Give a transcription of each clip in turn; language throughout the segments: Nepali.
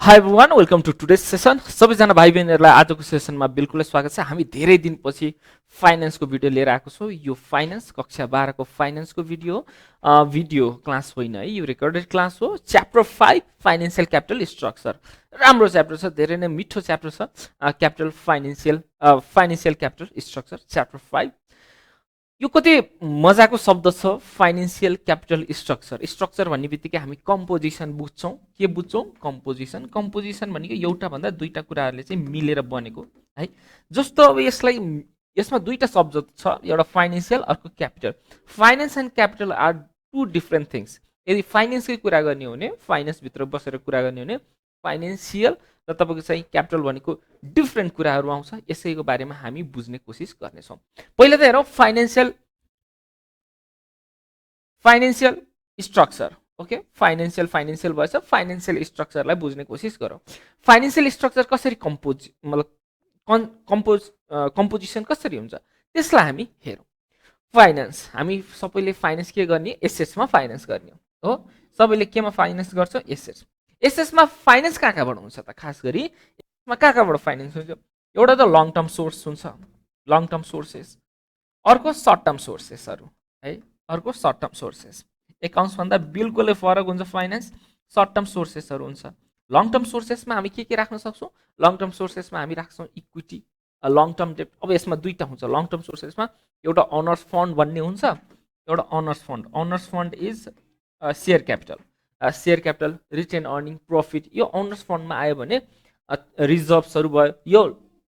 High everyone welcome to today's session सबैजना भाइ बहिनीहरूलाई आजको सेसनमा बिल्कुलै स्वागत छ। हामी धेरै दिनपछि फाइनेन्सको भिडियो लिएर आएको छौँ। यो फाइनेन्स कक्षा 12 को फाइनेन्सको भिडियो क्लास होइन है, यो रेकर्डेड क्लास हो। च्याप्टर 5 फाइनेन्सियल क्यापिटल स्ट्रक्चर राम्रो च्याप्टर छ, धेरै नै मिठो च्याप्टर छ। Financial capital structure chapter 5। यो कति मजाको शब्द छ, फाइनेन्सियल क्यापिटल स्ट्रक्चर। स्ट्रक्चर भन्ने बित्तिकै हामी कम्पोजिसन बुझ्छौँ। के बुझ्छौँ? कम्पोजिसन। कम्पोजिसन भनेको एउटा भन्दा दुईटा कुराहरूले चाहिँ मिलेर बनेको है। जस्तो अब यसमा दुईटा शब्द छ, एउटा फाइनेन्सियल, अर्को capital. Finance and capital are two different things. यदि फाइनेन्सकै कुरा गर्ने हो भने, फाइनेन्सभित्र बसेर कुरा गर्ने हो भने फाइनेन्सियल र तपाईँको चाहिँ क्यापिटल भनेको डिफ्रेन्ट कुराहरू आउँछ। यसैको बारेमा हामी बुझ्ने कोसिस गर्नेछौँ। पहिला त हेरौँ फाइनेन्सियल स्ट्रक्चर। ओके, फाइनेन्सियल भएछ, फाइनेन्सियल स्ट्रक्चरलाई बुझ्ने कोसिस गरौँ। फाइनेन्सियल स्ट्रक्चर कसरी कम्पोजिसन कसरी हुन्छ त्यसलाई हामी हेरौँ। फाइनेन्स, हामी सबैले फाइनेन्स के गर्ने? एसेट्समा फाइनेन्स गर्ने हो। सबैले केमा फाइनेन्स गर्छ? एसेट्स। एसेट्समा फाइनेन्स कहाँबाट हुन्छ त? खास गरी यसमा कहाँबाट फाइनेन्स हुन्छ? एउटा त लङ टर्म सोर्स हुन्छ, लङ टर्म सोर्सेस। अर्को सर्ट टर्म सोर्सेसहरू है, अर्को सर्ट टर्म सोर्सेस। एकाउन्ट्स भन्दा बिल्कुलै फरक हुन्छ फाइनेन्स। सर्ट टर्म सोर्सेसहरू हुन्छ। लङ टर्म सोर्सेसमा हामी के राख्न सक्छौँ? लङ टर्म सोर्सेसमा हामी राख्छौँ इक्विटी, लङ टर्म डेट। अब यसमा दुईटा हुन्छ लङ टर्म सोर्सेसमा, एउटा अनर्स फन्ड भन्ने हुन्छ, एउटा owners fund. Owners fund is share capital. Share capital, retained earning, profit, यो अनर्स फन्डमा आयो भने रिजर्भ्सहरू भयो, यो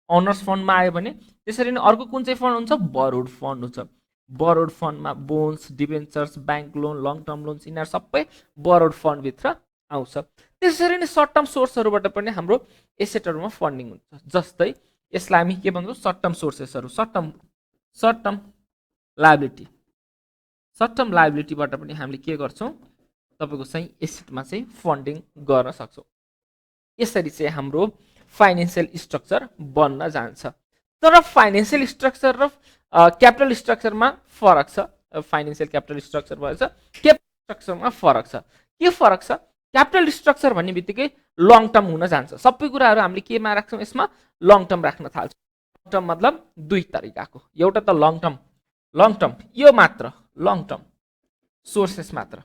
अनर्स फन्डमा आयो भने। त्यसरी नै अर्को कुन चाहिँ फन्ड हुन्छ? बरोड फन्ड हुन्छ। बरोड फन्डमा bonds, debentures, bank loan, long term loans, यिनीहरू सबै बरोड फन्डभित्र आउँछ। त्यसरी नै सर्ट टर्म सोर्सहरूबाट पनि हाम्रो एसेटहरूमा फन्डिङ हुन्छ। जस्तै यसलाई हामी के भन्छौँ? सर्ट टर्म सोर्सेसहरू। Short term liability. Short term लायबिलिटीबाट पनि हामीले के गर्छौँ? तपाईँको चाहिँ एसेटमा चाहिँ फन्डिङ गर्न सक्छौँ। यसरी चाहिँ हाम्रो फाइनेन्सियल स्ट्रक्चर बन्न जान्छ। तर फाइनेन्सियल स्ट्रक्चर र क्यापिटल स्ट्रक्चरमा फरक छ। फाइनेन्सियल क्यापिटल स्ट्रक्चर भएछ, क्यापिटल स्ट्रक्चरमा फरक छ। के फरक छ? क्यापिटल स्ट्रक्चर भन्ने बित्तिकै लङ टर्म हुन जान्छ। सबै कुराहरू हामीले केमा राख्छौँ? यसमा लङ टर्म राख्न थाल्छौँ। लङ टर्म मतलब दुई तरिकाको, एउटा त लङ टर्म यो मात्र लङ टर्म सोर्सेस मात्र।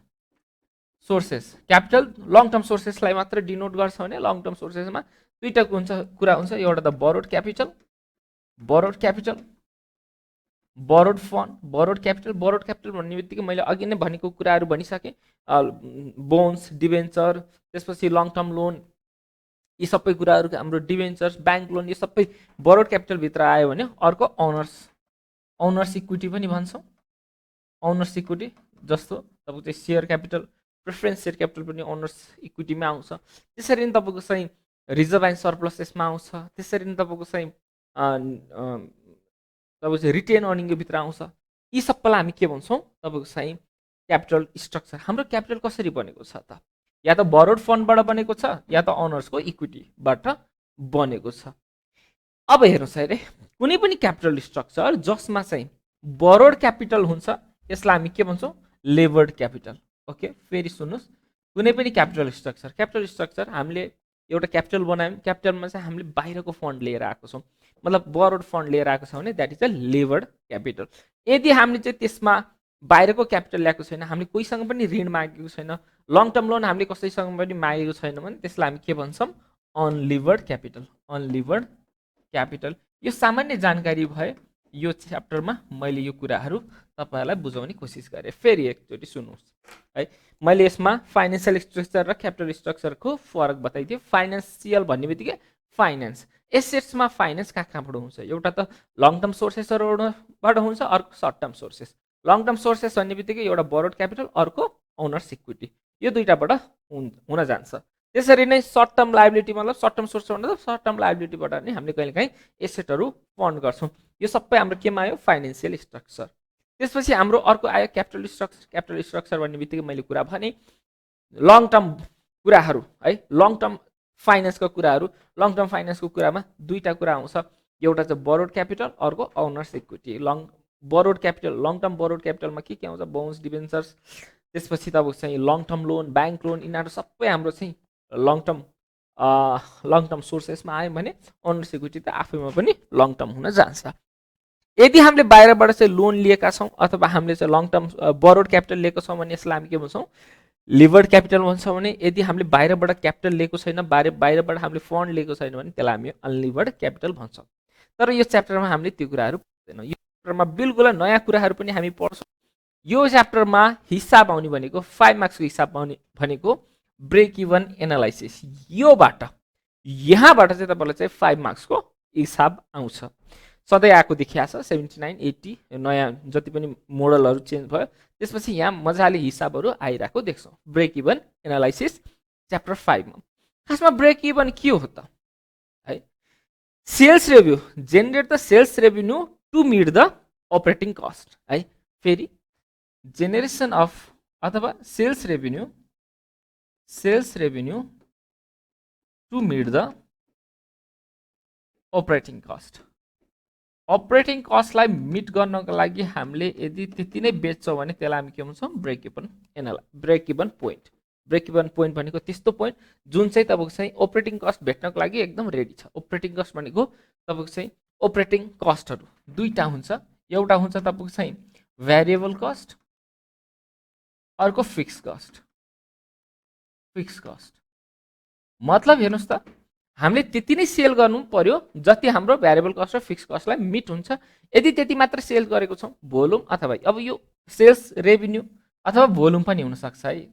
सोर्सेस क्यापिटल लङ टर्म सोर्सेसलाई मात्र डिनोट गर्छ भने लङ टर्म सोर्सेसमा दुईटा कुरा हुन्छ, एउटा त burrowed capital, burrowed fund, burrowed capital. Burrowed capital भन्ने बित्तिकै मैले अघि नै भनेको कुराहरू भनिसकेँ। बोन्स, डिबेन्चर, त्यसपछि लङ टर्म लोन, यी सबै कुराहरू हाम्रो डिबेन्चर्स, ब्याङ्क लोन, यो सबै बरोड क्यापिटलभित्र आयो भने। अर्को अनर्स इक्विटी पनि भन्छौँ। अनर्स इक्विटी जस्तो तपाईँको चाहिँ share capital, preference share capital पनि अनर्स इक्विटीमा आउँछ। त्यसरी नै तपाईँको चाहिँ रिजर्भ एन्ड सरप्लस यसमा आउँछ। त्यसरी नै तपाईँको चाहिँ रिटेन अर्निङको भित्र आउँछ। यी सबैलाई हामी के भन्छौँ? तपाईँको चाहिँ क्यापिटल स्ट्रक्चर। हाम्रो क्यापिटल कसरी बनेको छ त? या त बरोड फन्डबाट बनेको छ, या त अनर्सको इक्विटीबाट बनेको छ। अब हेर्नुहोस् है, कुनै पनि क्यापिटल स्ट्रक्चर जसमा चाहिँ बरोड क्यापिटल हुन्छ, यसलाई हामी के भन्छौँ? लेभर्ड क्यापिटल। ओके, फेरि सुन्नुहोस्, कुनै पनि क्यापिटल स्ट्रक्चर हामीले एउटा क्यापिटल बनायौँ। क्यापिटलमा चाहिँ हामीले बाहिरको फन्ड लिएर आएको छौँ, मतलब बरोड फन्ड लिएर आएको छ भने द्याट इज अ लेभर्ड क्यापिटल। यदि हामीले चाहिँ त्यसमा बाहिरको क्यापिटल ल्याएको छैन, हामीले कोहीसँग पनि ऋण मागेको छैन, लङ टर्म लोन हामीले कसैसँग पनि मागेको छैन भने त्यसलाई हामी के भन्छौँ? अनलिभर्ड क्यापिटल। अनलिभर्ड क्यापिटल। यो सामान्य जानकारी भए यो च्याप्टरमा मैले यो कुराहरू तपाईँहरूलाई बुझाउने कोसिस गरेँ। फेरि एकचोटि सुन्नुहोस् है, मैले यसमा फाइनेन्सियल स्ट्रक्चर र क्यापिटल स्ट्रक्चरको फरक बताइदिएँ। फाइनेन्सियल भन्ने बित्तिकै फाइनेन्स, एसेट्समा फाइनेन्स कहाँबाट हुन्छ? एउटा त लङ टर्म सोर्सेसहरूबाट हुन्छ, अर्को short term sources. Long term sources भन्ने बित्तिकै एउटा बरोड क्यापिटल, अर्को ओनर्स इक्विटी, यो दुईटाबाट हुन जान्छ। त्यसरी नै सर्ट टर्म लायबिलिटी मतलब सर्ट टर्म सोर्स भन्दा सर्ट टर्म लायबिलिटीबाट नै हामीले कहिलेकाहीँ एसेटहरू फन्ड गर्छौँ। यो सबै हाम्रो केमा आयो? Financial structure. त्यसपछि हाम्रो अर्को आयो क्यापिटल स्ट्रक्चर। क्यापिटल स्ट्रक्चर भन्ने बित्तिकै मैले कुरा भने लङ टर्म कुराहरू है, लङ टर्म फाइनेन्सको कुराहरू। लङ टर्म फाइनेन्सको कुरामा दुईटा कुरा आउँछ, एउटा चाहिँ बरोड क्यापिटल, अर्को owners equity. Borrowed capital, long term borrowed क्यापिटलमा के आउँछ? बोन्स, डिबेन्चर्स, त्यसपछि तपाईँको चाहिँ long term loan, bank loan, यिनीहरू सबै हाम्रो चाहिँ लङ टर्म लङ टर्म सोर्सेसमा आयो भने ओनर्स इक्विटी त आफैमा पनि लङ टर्म हुन जान्छ। यदि हामीले बाहिरबाट चाहिँ लोन लिएका छौँ अथवा हामीले चाहिँ लङ टर्म बरोड क्यापिटल लिएको छौँ भने यसलाई हामी के भन्छौँ, लिभर्ड क्यापिटल भन्छौँ भने यदि हामीले बाहिरबाट क्यापिटल लिएको छैन, बाहिरबाट हामीले फन्ड लिएको छैन भने त्यसलाई हामी अनलिभर्ड क्यापिटल भन्छौँ। तर यो च्याप्टरमा हामीले त्यो कुराहरू पढ्दैनौँ। यो च्याप्टरमा बिल्कुल नयाँ कुराहरू पनि हामी पढ्छौँ। यो च्याप्टरमा हिसाब आउने भनेको 5 मार्क्सको हिसाब आउने भनेको ब्रेक इभन एनालाइसिस। यहाँबाट चाहिँ तपाईँलाई चाहिँ 5 मार्क्सको हिसाब आउँछ। सधैँ आएको देखिया छ 79, 80 नयाँ जति पनि मोडलहरू चेन्ज भयो त्यसपछि यहाँ मजाले हिसाबहरू आइरहेको देख्छौँ। ब्रेक इभन एनालाइसिस च्याप्टर 5 मा खासमा ब्रेक इभन के हो त है, sales revenue, generate the sales revenue to meet the operating cost है। फेरि जेनेरेसन अफ अथवा sales revenue to meet the operating cost. Operating कस्टलाई मिट गर्नको लागि हामीले यदि त्यति नै बेच्छौँ भने त्यसलाई हामी के भन्छौँ, break even point. Break even point भनेको त्यस्तो पोइन्ट जुन चाहिँ तपाईँको चाहिँ अपरेटिङ कस्ट भेट्नको लागि एकदम रेडी छ। अपरेटिङ कस्ट भनेको तपाईँको चाहिँ अपरेटिङ कस्टहरू दुईटा हुन्छ, एउटा हुन्छ तपाईँको चाहिँ भ्यारिएबल कस्ट, अर्को फिक्स कस्ट। मतलब हेर्नुहोस् त, हामीले त्यति नै सेल गर्नु पर्यो जति हाम्रो भ्यारिएबल कस्ट र फिक्स कस्टलाई मिट हुन्छ। यदि त्यति मात्र सेल गरेको छौँ, भोल्युम अथवा अब यो सेल्स रेभेन्यू अथवा भोल्युम पनि हुनसक्छ है,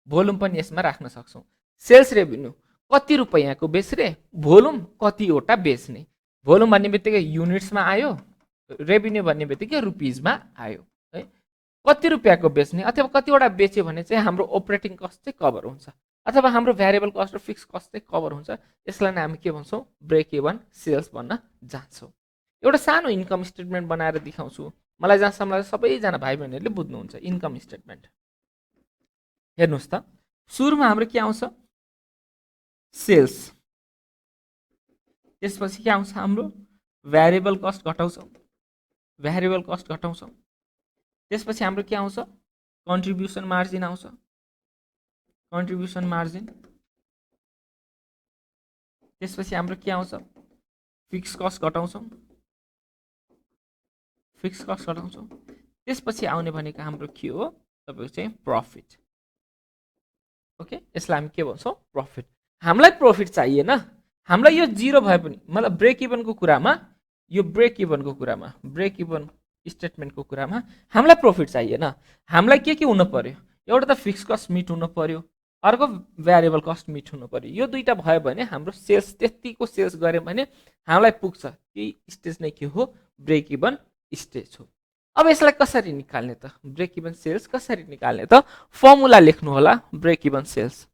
भोल्युम पनि यसमा राख्न सक्छौँ। सेल्स रेभेन्यू कति रुपैयाँको बेच्ने, भोल्युम कतिवटा बेच्ने। भोल्युम भन्ने बित्तिकै युनिट्समा आयो, रेभेन्यू भन्ने बित्तिकै रुपिजमा आयो है। कति रुपियाँको बेच्ने अथवा कतिवटा बेच्यो भने चाहिँ हाम्रो अपरेटिङ कस्ट चाहिँ कभर हुन्छ अथवा हाम्रो भ्यारिएबल कस्ट र फिक्स कस्ट चाहिँ कभर हुन्छ। यसलाई नै हामी के भन्छौँ, ब्रेक इभन सेल्स भन्न जान्छौँ। एउटा सानो इन्कम स्टेटमेन्ट बनाएर देखाउँछु, मलाई जहाँसम्म लाग्छ सबैजना भाइ बहिनीहरूले बुझ्नुहुन्छ। इन्कम स्टेटमेन्ट हेर्नुहोस् त, सुरुमा हाम्रो के आउँछ, सेल्स, त्यसपछि के आउँछ हाम्रो भ्यारिएबल कस्ट घटाउँछौँ, त्यसपछि हाम्रो के आउँछ, कन्ट्रिब्युसन मार्जिन आउँछ, त्यसपछि हाम्रो के आउँछ, फिक्स कस्ट घटाउँछौँ, त्यसपछि आउने भनेको हाम्रो के हो, तपाईँको चाहिँ प्रफिट। ओके, यसलाई हामी के भन्छौँ, प्रफिट। हामीलाई प्रफिट चाहिएन, हामीलाई यो जिरो भए पनि, मतलब ब्रेक इभनको कुरामा, यो ब्रेक इभन स्टेटमेन्टको कुरामा हामीलाई प्रफिट चाहिएन। हामीलाई के हुनु पर्यो, एउटा त फिक्स कस्ट मिट हुनु पर्यो, अर्को भ्यारिएबल कस्ट मिट हुनु पर्यो। यो दुईटा भयो भने हाम्रो सेल्स त्यतिको सेल्स गऱ्यो भने हामीलाई पुग्छ। यही स्टेज नै के हो, ब्रेक इभन स्टेज हो। अब यसलाई कसरी निकाल्ने त, ब्रेक इभन सेल्स कसरी निकाल्ने त, फर्मुला लेख्नु होला। ब्रेक इभन सेल्स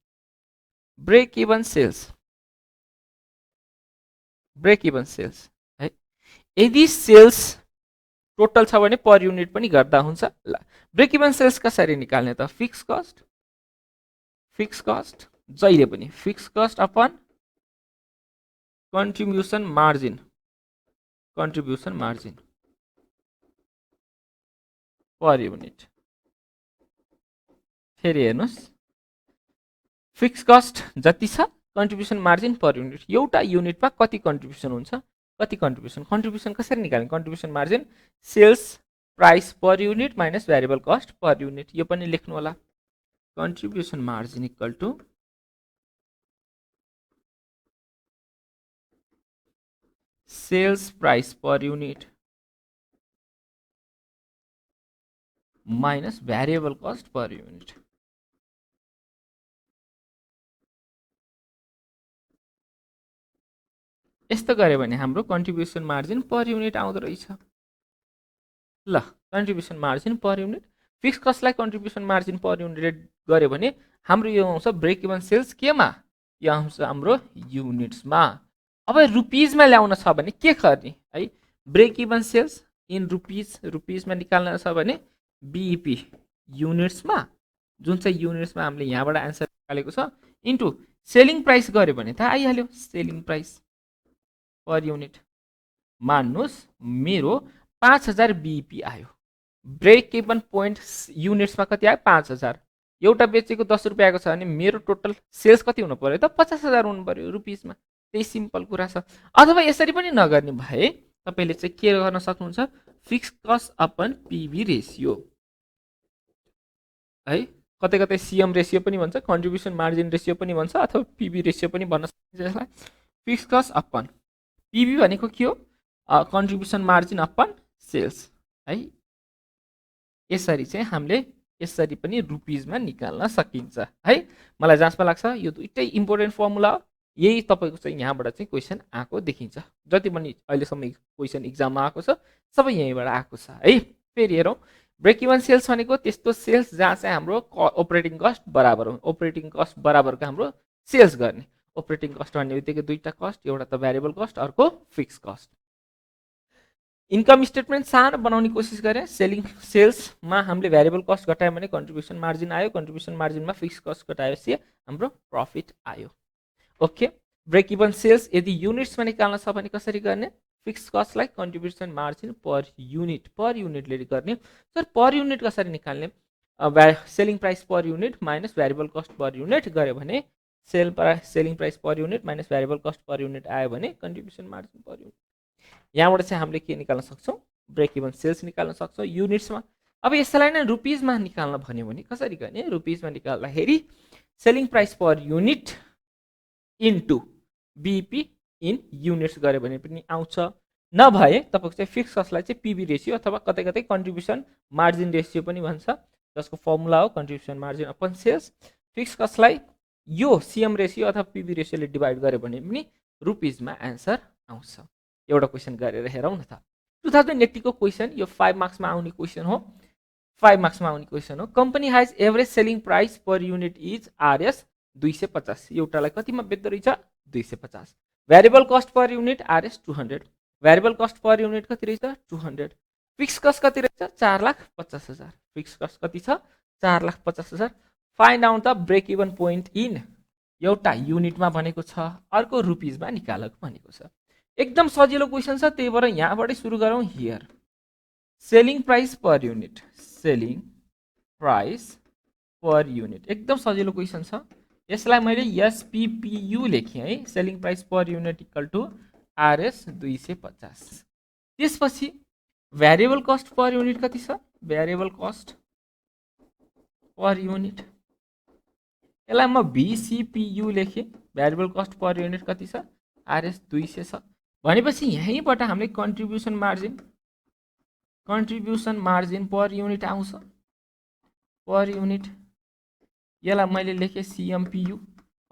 है। यदि सेल्स टोटल छ भने पर युनिट पनि गर्दा हुन्छ। ल, ब्रेक इभन सेल्स कसरी निकाल्ने त, फिक्स कस्ट जहिले पनि fix cost upon contribution margin per unit. फेरि हेर्नुहोस्, फिक्स कस्ट जति छ, कन्ट्रिब्युसन मार्जिन पर युनिट। एउटा युनिटमा कति कन्ट्रिब्युसन हुन्छ, कन्ट्रिब्युसन कसरी निकाल्ने, contribution margin sales price per unit minus variable cost per unit. यो पनि लेख्नु होला, contribution margin equal to sales price per unit minus variable cost per unit. यस्तो गऱ्यो भने हाम्रो कन्ट्रिब्युसन मार्जिन पर युनिट आउँदो रहेछ। ल, contribution margin per unit, fixed कस्टलाई कन्ट्रिब्युसन मार्जिन पर युनिट गऱ्यो भने हाम्रो यो आउँछ ब्रेक इभन सेल्स केमा, यो आउँछ हाम्रो युनिट्समा। अब रुपिजमा ल्याउन छ भने के गर्ने है, ब्रेक इभन सेल्स इन रुपिजमा निकाल्न छ भने बिइपी युनिट्समा, जुन चाहिँ युनिट्समा हामीले यहाँबाट आन्सर निकालेको छ, इन्टु सेलिङ प्राइस गऱ्यो भने त आइहाल्यो, सेलिङ प्राइस पर युनिट। मान्नुहोस् मेरो 5000 बिइपी आयो, ब्रेक इभन पोइन्ट युनिट्समा कति आयो, 5000। एउटा बेचेको 10 रुपियाँको छ भने मेरो टोटल सेल्स कति हुनु पर्यो त 50,000 हुनु पर्यो रुपिसमा। त्यही सिम्पल कुरा छ। अथवा यसरी पनि नगर्ने भए तपाईले चाहिँ के गर्न सक्नुहुन्छ, fix cost upon PV ratio है, कतै कतै सीएम रेशियो पनि भन्छ, कन्ट्रिब्युसन मार्जिन रेशियो पनि भन्छ, अथवा पीवी रेशियो पनि भन्न सकिन्छ यसलाई। फिक्स कस्ट अपन पीवी भनेको के हो, कन्ट्रिब्युसन मार्जिन अपन सेल्स है। यसरी चाहिँ हामीले यसरी पनि रुपिसमा निकाल्न सकिन्छ है। मलाई जहाँसमा लाग्छ यो दुईटै इम्पोर्टेन्ट फर्मुला हो, यही तपाईको चाहिँ यहाँबाट चाहिँ क्वेशन आएको देखिन्छ। जति पनि अहिलेसम्म क्वेशन एक्जाममा आएको छ सबै यहीँबाट आएको छ है। फेरि हेरौँ, ब्रेक इभन सेल्स भनेको त्यस्तो सेल्स जहाँ चाहिँ हाम्रो अपरेटिङ कस्ट बराबर हो, अपरेटिङ कस्ट बराबरको हाम्रो सेल्स गर्ने। अपरेटिङ कस्ट भन्ने बित्तिकै दुईटा कस्ट, एउटा त भ्यारिएबल कस्ट, अर्को फिक्स कस्ट। इन्कम स्टेटमेन्ट सानो बनाउने कोसिस गरेँ। सेल्समा हामीले भ्यारिएबल कस्ट घटायौँ भने कन्ट्रिब्युसन मार्जिन आयो, कन्ट्रिब्युसन मार्जिनमा फिक्स कस्ट घटाएपछि हाम्रो प्रफिट आयो। ओके, ब्रेक इभन सेल्स यदि युनिट्समा निकाल्न छ भने कसरी गर्ने, फिक्स कस्टलाई कन्ट्रिब्युसन मार्जिन पर युनिटले गर्ने। सर पर युनिट कसरी निकाल्ने, selling price per unit minus variable cost per unit गऱ्यो भने selling price per unit minus variable cost per unit आयो भने कन्ट्रिब्युसन मार्जिन पर युनिट। यहाँबाट चाहिँ हामीले के निकाल्न सक्छौँ, ब्रेक इभन सेल्स निकाल्न सक्छौँ युनिट्समा। अब यसलाई नै रुपिसमा निकाल्न भन्यो भने कसरी गर्ने, रुपिसमा निकाल्दाखेरि selling price per unit into BP in units गऱ्यो भने पनि आउँछ। नभए तपाईँको चाहिँ फिक्स कस्टलाई चाहिँ पीवी रेशियो अथवा कतै कतै कन्ट्रिब्युसन मार्जिन रेशियो पनि भन्छ, जसको फर्मुला हो contribution margin upon sales. Fixed कस्टलाई यो सीएम रेशियो अथवा पीवी रेशियोले डिभाइड गऱ्यो भने पनि रुपिसमा एन्सर आउँछ। एउटा क्वेसन गरेर हेरौँ न त। 2080 को क्वेसन, यो 5 मार्क्समा आउने क्वेसन हो, 5 मार्क्समा आउने क्वेसन हो। Company has average selling price per unit is RS 250, एउटालाई कतिमा बेच्दो रहेछ 250। Variable cost per unit RS 200, variable cost per unit कति रहेछ 200। फिक्स कस्ट कति रहेछ 4,50,000, फिक्स कस्ट कति छ 4,50,000। Find out the break even point in, एउटा युनिटमा भनेको छ, अर्को रुपिसमा निकालक भनेको छ। एकदम सजिलो क्वेसन छ, त्यही भएर यहाँबाटै सुरु गरौँ। Here selling price per unit, selling price per unit एकदम सजिलो क्वेसन छ। यसलाई मैले एसपीपीयू लेखेँ है, selling price per unit equal to RS 250। त्यसपछि भ्यारिएबल कस्ट पर युनिट कति छ, भ्यारिएबल कस्ट पर युनिट, यसलाई म भीसीपीयू लेखेँ। भ्यारिएबल कस्ट पर युनिट कति छ आरएस 200 छ भनेपछि यहीँबाट हामीले कन्ट्रिब्युसन मार्जिन पर युनिट आउँछ, पर युनिट। यसलाई मैले लेखेँ सीएमपीयू,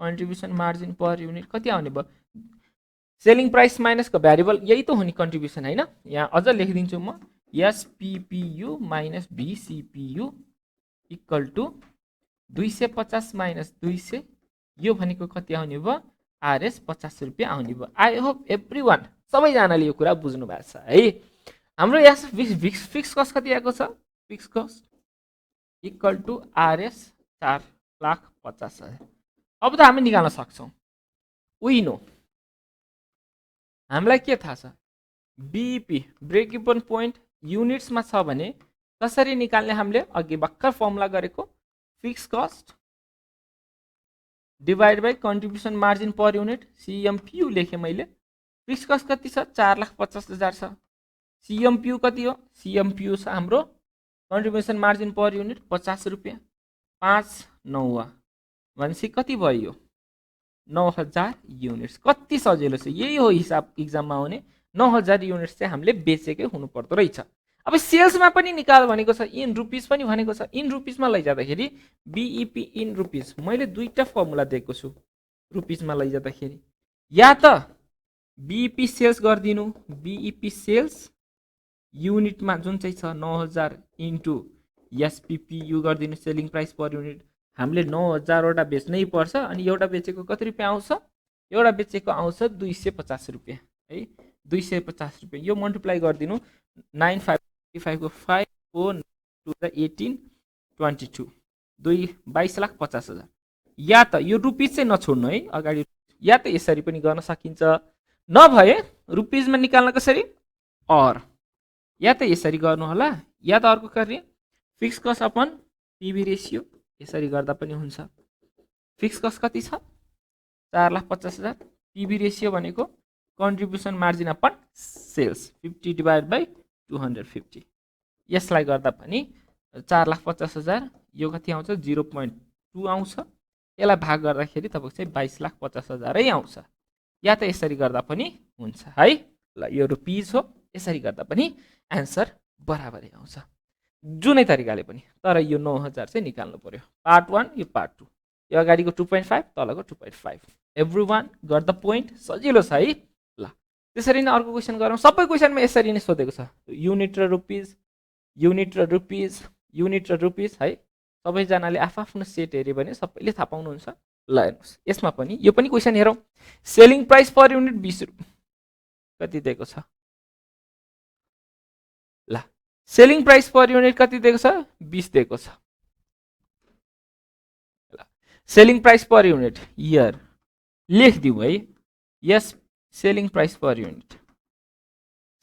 कन्ट्रिब्युसन मार्जिन पर युनिट कति आउने भयो, सेलिङ प्राइस माइनसको भ्यारिएबल यही त हो नि कन्ट्रिब्युसन हैन। यहाँ अझ लेखिदिन्छु म, SPPU minus भीसीपीयू equal to 250 minus 200, यो भनेको कति आउने भयो आरएस 50 रुपियाँ आउने भयो। आई होप एभ्रीवान सबैजनाले यो कुरा बुझ्नु भएको छ है। हाम्रो यहाँ फिक्स कस्ट कति आएको छ, fixed cost equal to RS 4,50,000। अब त हामी निकाल्न सक्छौँ। वी नो, हामीलाई के थाहा छ, बीपी ब्रेक इभन पोइन्ट युनिट्समा छ भने कसरी निकाल्ने, हामीले अघि भर्खर फर्मुला गरेको fixed cost divide by contribution margin per unit, CMPU लेखेँ मैले। फिक्स कस्ट कति छ 4,50,000 छ, सीएमपीयू कति हो, सीएमपीयू छ हाम्रो कन्ट्रिब्युसन मार्जिन पर युनिट 50 रुपियाँ, 5,9 भनेपछि कति भयो यो 9,000 युनिट्स। कति सजिलो छ, यही हो हिसाब इक्जाममा आउने। 9,000 युनिट्स चाहिँ हामीले बेचेकै हुनु पर्दो रहेछ। अब सेल्समा पनि निकाल भनेको छ, इन रुपिस पनि भनेको छ। इन रुपिसमा लैजाँदाखेरि बीईपी इन रुपिस, मैले दुईटा फर्मुला दिएको छु रुपिसमा लैजाँदाखेरि। या त बीईपी सेल्स गरिदिनु, बीईपी सेल्स युनिटमा जुन चाहिँ छ 9,000 इन्टु एसपीपीयू गरिदिनु, सेलिङ प्राइस पर युनिट। हामीले 9,000 वटा बेच्नै पर्छ, अनि एउटा बेचेको कति रुपियाँ आउँछ, एउटा बेचेको आउँछ 250 रुपियाँ है, 250 रुपियाँ। यो मल्टिप्लाई गरिदिनु, 9,555 को 5 4 टु द 18 22, 22,50,000। या त यो रुपिस चाहिँ नछोड्नु है अगाडि, या त यसरी पनि गर्न सकिन्छ, नभए रुपिसमा निकाल्न कसरी, और या त यसरी गर्नु होला, या त अर्को गर्ने fixed cost upon PV ratio यसरी गर्दा पनि हुन्छ। फिक्स कस्ट कति छ 4,50,000। पीबी रेशियो भनेको कन्ट्रिब्युसन मार्जिन अपन सेल्स 50/250। यसलाई गर्दा पनि 4,50,000 यो कति आउँछ 0.2 आउँछ। यसलाई भाग गर्दाखेरि तपाईको चाहिँ 22,50,000 आउँछ। या त यसरी गर्दा पनि हुन्छ है। ल यो रुपीज हो, यसरी गर्दा पनि आन्सर बराबरै आउँछ जुनै तरिकाले पनि। तर यो 9,000 चाहिँ निकाल्नु पर्यो। पार्ट 1 यो पार्ट 2, यो अगाडिको 2.5 तलको 2.5। Everyone got the point. सजिलो छ है। ल त्यसरी नै अर्को क्वेसन गरौँ। सबै क्वेसनमा यसरी नै सोधेको छ, युनिट र रुपीज, युनिट र रुपीज, युनिट र रुपीज है। सबैजनाले आफ्नो सेट हेर्यो भने सबैले थाहा पाउनुहुन्छ। ल हेर्नुहोस् यसमा पनि, यो पनि क्वेसन हेरौँ। सेलिङ प्राइस पर युनिट 20 रुपियाँ कति दिएको छ। ल सेलिङ प्राइस पर युनिट कति दिएको छ 20 दिएको छ। ल selling price per unit here लेखिदिउँ है। यस selling price per unit,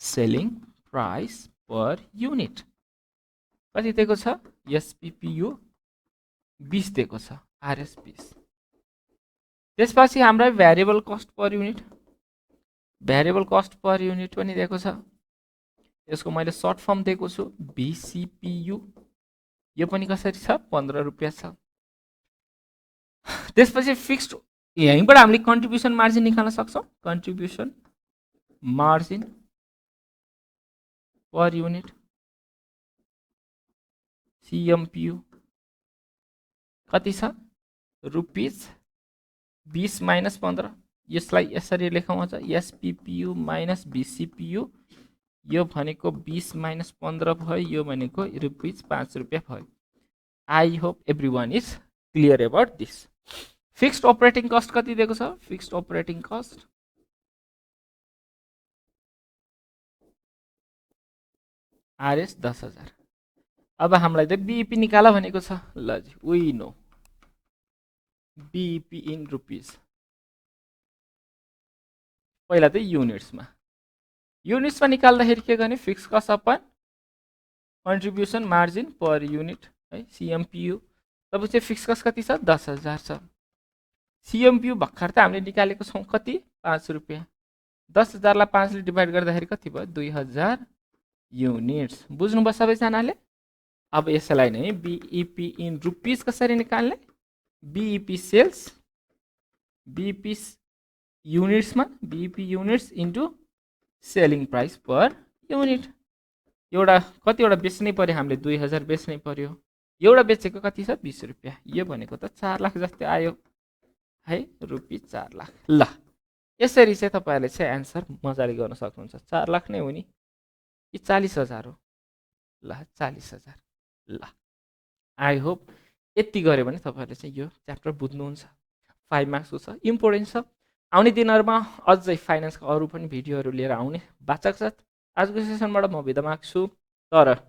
selling price per unit कति दिएको छ एसपीपीयू 20 दिएको छ, आरएस 20। त्यसपछि हाम्रो variable cost per unit, variable cost per unit पनि दिएको छ। यसको मैले सर्ट फर्म दिएको छु बीसीपीयू। यो पनि कसरी छ 15 रुपियाँ छ। त्यसपछि फिक्स्ड, यहीँबाट हामीले कन्ट्रिब्युसन मार्जिन निकाल्न सक्छौँ। कन्ट्रिब्युसन मार्जिन पर युनिट सीएमपीयू कति छ रुपीज 20 माइनस 15। यसलाई यसरी लेखौँ अझ एसपीपीयू माइनस बीसीपीयू। यो भनेको 20 माइनस 15 भयो, यो भनेको रुपीज 5 रुपियाँ भयो। I hope everyone is clear about this. Fixed operating cost कति दिएको छ, फिक्स्ड अपरेटिङ कस्ट आरएस 10,000। अब हामीलाई त बीईपी निकाला भनेको छ। ल जी we know BEP in rupees. पहिला त युनिट्समा, युनिट्समा निकाल्दाखेरि के गर्ने fixed cost upon contribution margin per unit है सीएमपीयू। तब चाहिँ फिक्स कस्ट कति छ 10,000 छ। सीएमपीयू भर्खर त हामीले निकालेको छौँ कति 5 रुपियाँ। 10,000 लाई 5 ले डिभाइड गर्दाखेरि कति भयो 2,000 युनिट्स। बुझ्नुभयो सबैजनाले। अब यसलाई नै बीईपी इन रुपीज कसरी निकाल्ने, बीईपी सेल्स, बीईपी युनिट्समा BEP units into selling price per unit. एउटा कतिवटा बेच्नै पर्यो हामीले 2,000 बेच्नै पर्यो। एउटा बेचेको कति छ 20 रुपियाँ। यो भनेको त 4 लाख जस्तै आयो है, रुपीज 4 लाख। ल यसरी चाहिँ तपाईहरुले चाहिँ आन्सर मजाले गर्न सक्नुहुन्छ। 4 लाख नै हो नि कि 40,000 हो। ल 40,000। ल आई होप यति गऱ्यो भने तपाईहरुले चाहिँ यो च्याप्टर बुझ्नुहुन्छ। 5 मार्क्सको छ, इम्पोर्टेन्ट छ। आउने दिनहरुमा अझै फाइनान्सको अरु पनि भिडियोहरु लिएर आउने बाचक छ। आजको सेसनबाट म बिदा माग्छु, तर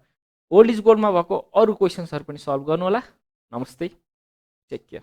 ओल्ड इज गोल्डमा भएको अरु क्वेशन्सहरु पनि सल्भ गर्नु होला। नमस्ते, टेक केयर।